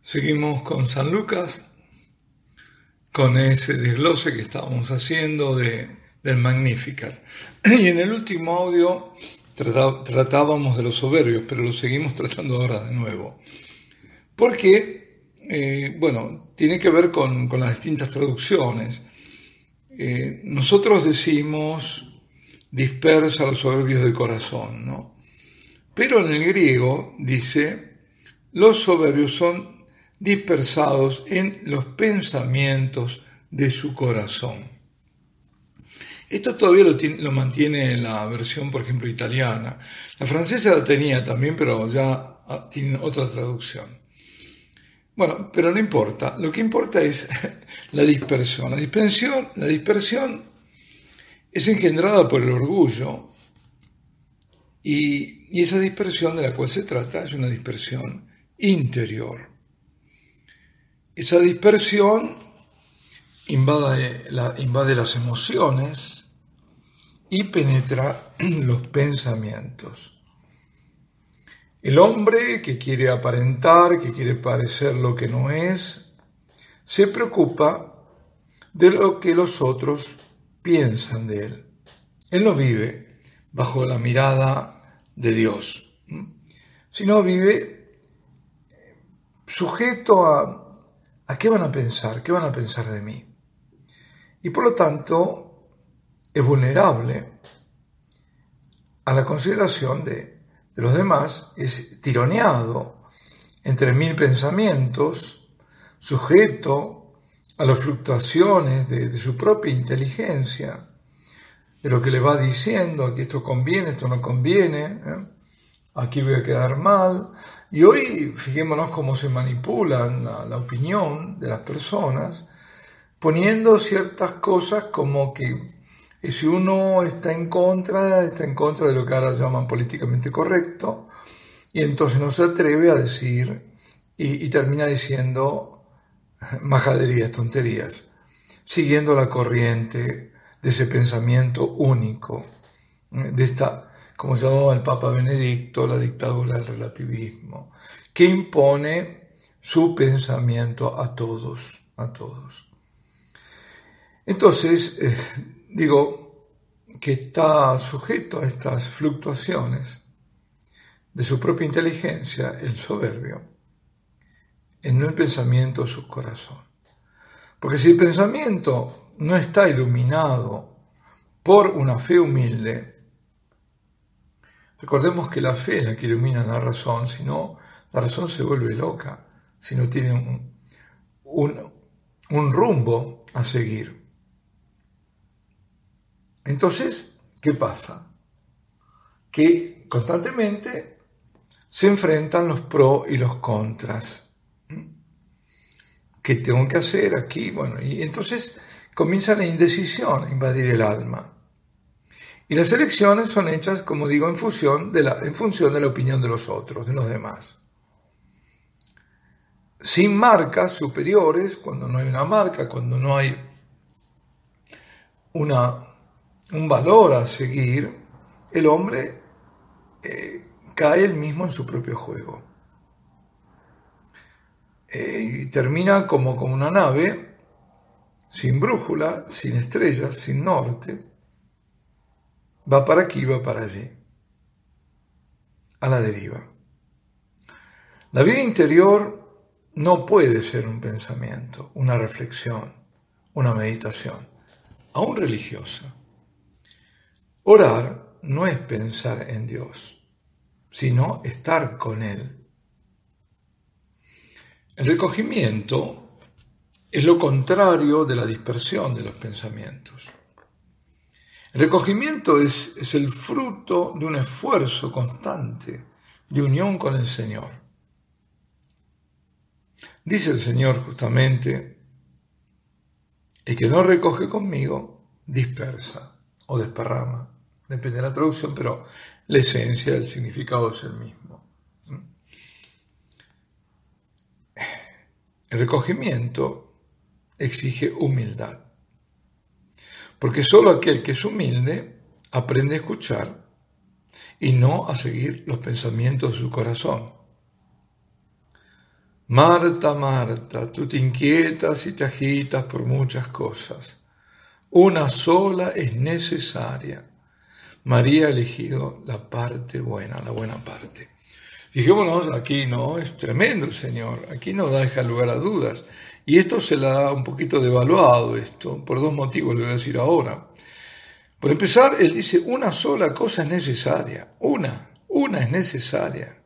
Seguimos con San Lucas, con ese desglose que estábamos haciendo del Magnificat. Y en el último audio tratábamos de los soberbios, pero lo seguimos tratando ahora de nuevo. Porque, tiene que ver con las distintas traducciones. Nosotros decimos dispersa los soberbios del corazón, ¿no? Pero en el griego dice, los soberbios son dispersados en los pensamientos de su corazón. Esto todavía lo mantiene la versión, por ejemplo, italiana. La francesa la tenía también, pero ya tiene otra traducción. Bueno, pero no importa. Lo que importa es la dispersión. La dispersión es engendrada por el orgullo y esa dispersión de la cual se trata es una dispersión interior. Esa dispersión invade las emociones y penetra los pensamientos. El hombre que quiere aparentar, que quiere parecer lo que no es, se preocupa de lo que los otros piensan de él. Él no vive bajo la mirada de Dios, sino vive sujeto a qué van a pensar de mí. Y por lo tanto es vulnerable a la consideración de los demás, es tironeado entre mil pensamientos, sujeto a las fluctuaciones de su propia inteligencia, de lo que le va diciendo, aquí esto conviene, esto no conviene, aquí voy a quedar mal. Y hoy fijémonos cómo se manipulan la opinión de las personas, poniendo ciertas cosas como que si uno está en contra de lo que ahora llaman políticamente correcto, y entonces no se atreve a decir y termina diciendo majaderías, tonterías, siguiendo la corriente de ese pensamiento único, de esta, como llamaba el Papa Benedicto, la dictadura del relativismo, que impone su pensamiento a todos. Entonces, digo que está sujeto a estas fluctuaciones de su propia inteligencia, el soberbio, en el pensamiento de su corazón. Porque si el pensamiento no está iluminado por una fe humilde, recordemos que la fe es la que ilumina la razón, si no, la razón se vuelve loca, si no tiene un rumbo a seguir. Entonces, ¿qué pasa? Que constantemente se enfrentan los pros y los contras. ¿Qué tengo que hacer aquí? Bueno, y entonces comienza la indecisión a invadir el alma. Y las elecciones son hechas, como digo, en función de la opinión de los otros, de los demás. Sin marcas superiores, cuando no hay una marca, cuando no hay un valor a seguir, el hombre cae él mismo en su propio juego. Y termina como una nave, sin brújula, sin estrellas, sin norte. Va para aquí, va para allí, a la deriva. La vida interior no puede ser un pensamiento, una reflexión, una meditación, aún religiosa. Orar no es pensar en Dios, sino estar con Él. El recogimiento es lo contrario de la dispersión de los pensamientos. El recogimiento es el fruto de un esfuerzo constante de unión con el Señor. Dice el Señor justamente, el que no recoge conmigo, dispersa o desparrama, depende de la traducción, pero la esencia del significado es el mismo. El recogimiento exige humildad. Porque solo aquel que es humilde aprende a escuchar y no a seguir los pensamientos de su corazón. Marta, Marta, tú te inquietas y te agitas por muchas cosas. Una sola es necesaria. María ha elegido la parte buena, la buena parte. Fijémonos, aquí no, es tremendo el Señor, aquí no deja lugar a dudas. Y esto se le da un poquito devaluado, esto, por dos motivos, le voy a decir ahora. Por empezar, él dice, una sola cosa es necesaria, una es necesaria.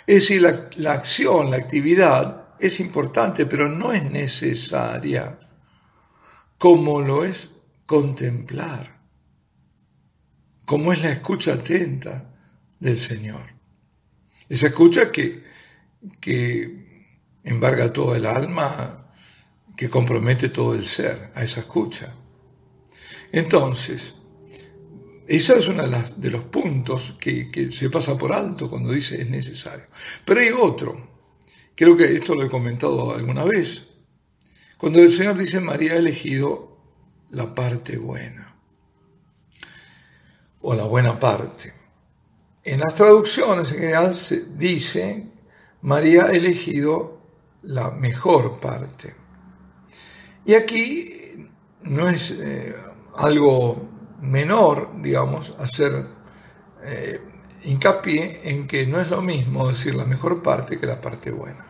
Es decir, la acción, la actividad es importante, pero no es necesaria, como lo es contemplar, como es la escucha atenta del Señor. Esa escucha que embarga todo el alma, que compromete todo el ser a esa escucha. Entonces, ese es uno de los puntos que se pasa por alto cuando dice es necesario. Pero hay otro, creo que esto lo he comentado alguna vez, cuando el Señor dice María ha elegido la parte buena, o la buena parte. En las traducciones en general se dice María ha elegido la mejor parte. Y aquí no es algo menor, digamos, hacer hincapié en que no es lo mismo decir la mejor parte que la parte buena.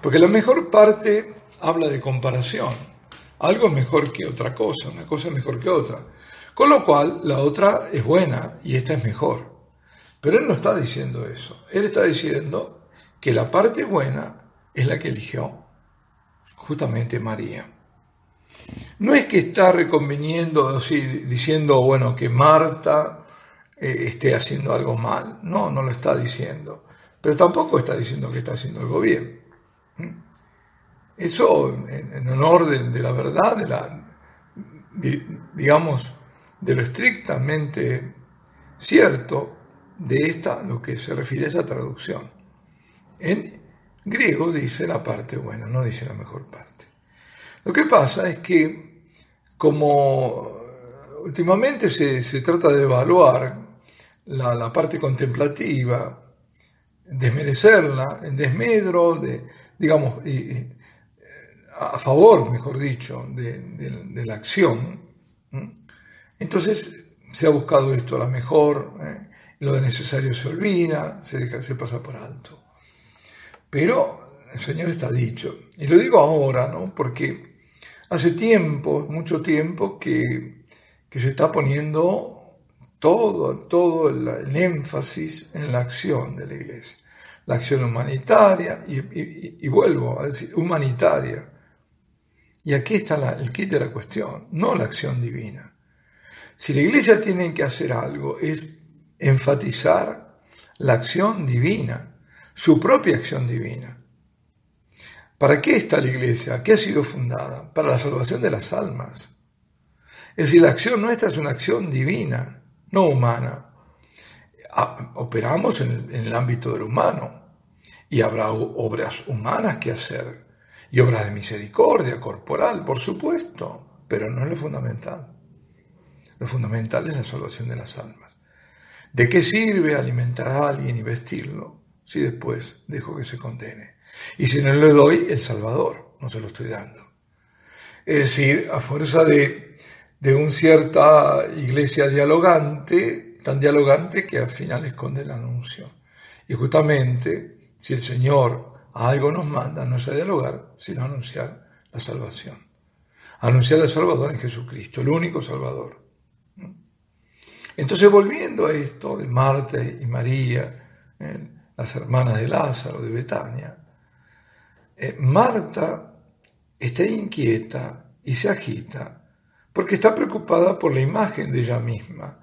Porque la mejor parte habla de comparación. Algo es mejor que otra cosa, una cosa es mejor que otra. Con lo cual, la otra es buena y esta es mejor. Pero él no está diciendo eso. Él está diciendo que la parte buena es la que eligió justamente María. No es que está reconveniendo, así, diciendo, bueno, que Marta esté haciendo algo mal. No, no lo está diciendo. Pero tampoco está diciendo que está haciendo algo bien. Eso en honor de la verdad, digamos, de lo estrictamente cierto de lo que se refiere a esa traducción. En griego dice la parte buena, no dice la mejor parte. Lo que pasa es que, como últimamente se trata de evaluar la parte contemplativa, desmerecerla en desmedro, digamos, a favor, mejor dicho, de la acción, entonces se ha buscado esto, la mejor, lo de necesario se olvida, se pasa por alto. Pero el Señor está dicho, y lo digo ahora, ¿no? Porque hace tiempo, mucho tiempo, que se está poniendo todo el énfasis en la acción de la Iglesia. La acción humanitaria, y vuelvo a decir, humanitaria. Y aquí está el kit de la cuestión, no la acción divina. Si la Iglesia tiene que hacer algo, es enfatizar la acción divina, su propia acción divina. ¿Para qué está la Iglesia? ¿Qué ha sido fundada? Para la salvación de las almas. Es decir, la acción nuestra es una acción divina, no humana. Operamos en el ámbito del humano y habrá obras humanas que hacer y obras de misericordia corporal, por supuesto, pero no es lo fundamental. Lo fundamental es la salvación de las almas. ¿De qué sirve alimentar a alguien y vestirlo si después dejo que se condene? Y si no le doy el Salvador, no se lo estoy dando. Es decir, a fuerza de una cierta iglesia dialogante, tan dialogante que al final esconde el anuncio. Y justamente, si el Señor a algo nos manda, no es a dialogar, sino a anunciar la salvación. Anunciar al Salvador en Jesucristo, el único Salvador. Entonces, volviendo a esto de Marta y María, las hermanas de Lázaro, de Betania, Marta está inquieta y se agita porque está preocupada por la imagen de ella misma,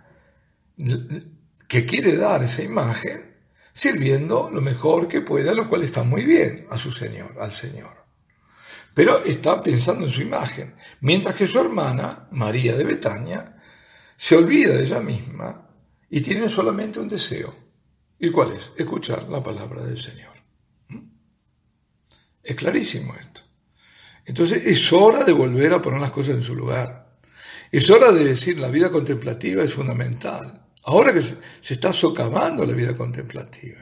que quiere dar esa imagen sirviendo lo mejor que pueda, lo cual está muy bien a su Señor, al Señor. Pero está pensando en su imagen, mientras que su hermana, María de Betania, se olvida de ella misma y tiene solamente un deseo. ¿Y cuál es? Escuchar la palabra del Señor. Es clarísimo esto. Entonces es hora de volver a poner las cosas en su lugar. Es hora de decir la vida contemplativa es fundamental. Ahora que se está socavando la vida contemplativa.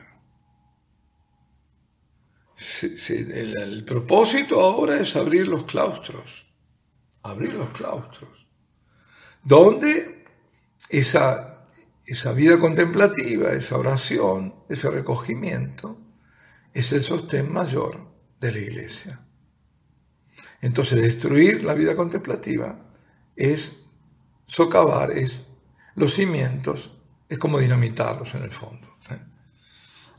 el propósito ahora es abrir los claustros, donde esa vida contemplativa, esa oración, ese recogimiento, es el sostén mayor de la Iglesia. Entonces, destruir la vida contemplativa es socavar, es los cimientos, es como dinamitarlos en el fondo.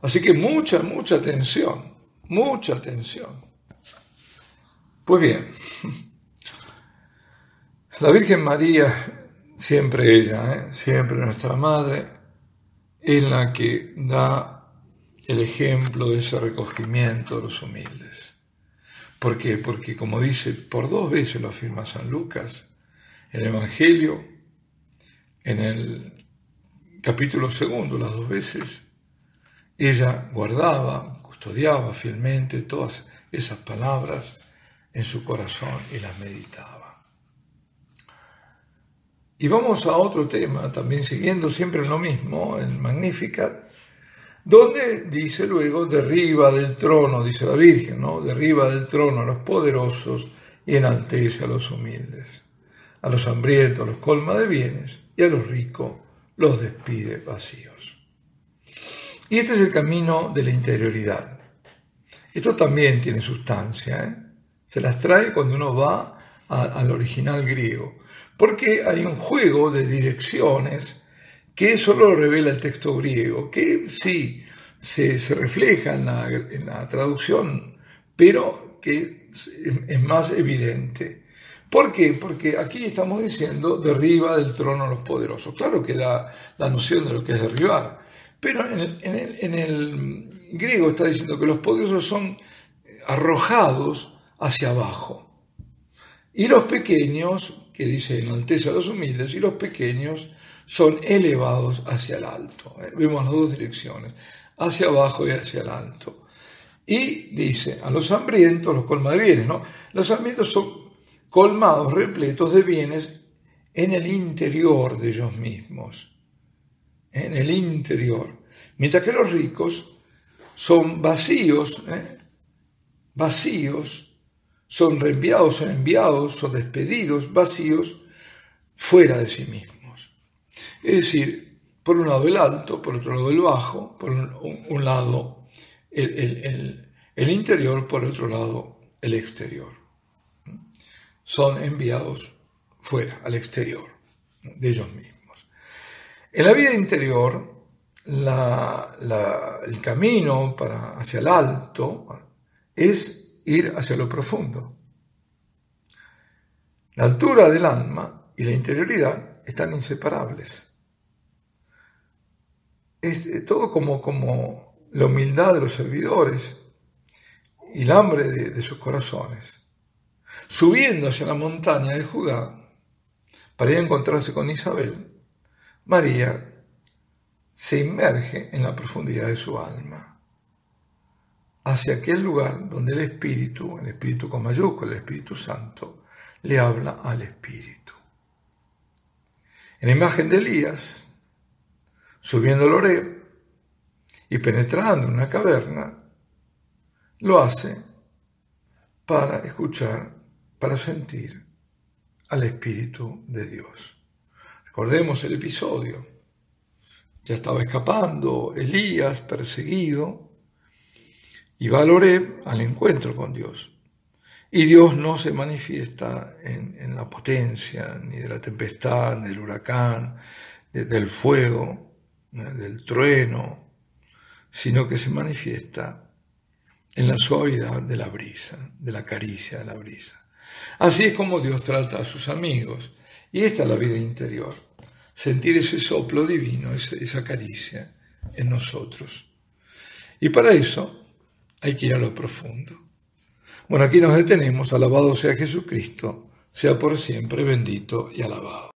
Así que mucha atención, mucha atención. Pues bien, la Virgen María, siempre ella, siempre nuestra Madre, es la que da el ejemplo de ese recogimiento de los humildes. ¿Por qué? Porque, como dice, por 2 veces lo afirma San Lucas, en el Evangelio, en el capítulo 2, las 2 veces, ella guardaba, custodiaba fielmente todas esas palabras en su corazón y las meditaba. Y vamos a otro tema, también siguiendo siempre lo mismo, el Magnificat, donde dice luego, derriba del trono, dice la Virgen, ¿no? Derriba del trono a los poderosos y enaltece a los humildes. A los hambrientos los colma de bienes y a los ricos los despide vacíos. Y este es el camino de la interioridad. Esto también tiene sustancia, Se las trae cuando uno va al original griego, porque hay un juego de direcciones que solo lo revela el texto griego, que sí se refleja en la traducción, pero que es más evidente. ¿Por qué? Porque aquí estamos diciendo derriba del trono a los poderosos. Claro que da la noción de lo que es derribar, pero en el griego está diciendo que los poderosos son arrojados hacia abajo. Y los pequeños, que dice enaltece a los humildes, y los pequeños son elevados hacia el alto. Vemos las 2 direcciones, hacia abajo y hacia el alto. Y dice, a los hambrientos los colma de bienes, ¿no? Los hambrientos son colmados, repletos de bienes en el interior de ellos mismos. En el interior. Mientras que los ricos son vacíos, vacíos, son reenviados, son enviados, son despedidos, vacíos, fuera de sí mismos. Es decir, por un lado el alto, por otro lado el bajo, por un lado el interior, por otro lado el exterior. Son enviados fuera, al exterior de ellos mismos. En la vida interior, el camino hacia el alto es ir hacia lo profundo. La altura del alma y la interioridad están inseparables. Es todo como la humildad de los servidores y el hambre de sus corazones. Subiendo hacia la montaña de Judá para ir a encontrarse con Isabel, María se inmerge en la profundidad de su alma, hacia aquel lugar donde el Espíritu con mayúscula, el Espíritu Santo, le habla al Espíritu. En la imagen de Elías, subiendo al Horeb y penetrando en una caverna, lo hace para escuchar, para sentir al Espíritu de Dios. Recordemos el episodio. Ya estaba escapando Elías, perseguido, y va al Horeb, al encuentro con Dios. Y Dios no se manifiesta en la potencia, ni de la tempestad, ni del huracán, del fuego, del trueno, sino que se manifiesta en la suavidad de la brisa, de la caricia de la brisa. Así es como Dios trata a sus amigos. Y esta es la vida interior. Sentir ese soplo divino, esa caricia en nosotros. Y para eso hay que ir a lo profundo. Bueno, aquí nos detenemos. Alabado sea Jesucristo, sea por siempre bendito y alabado.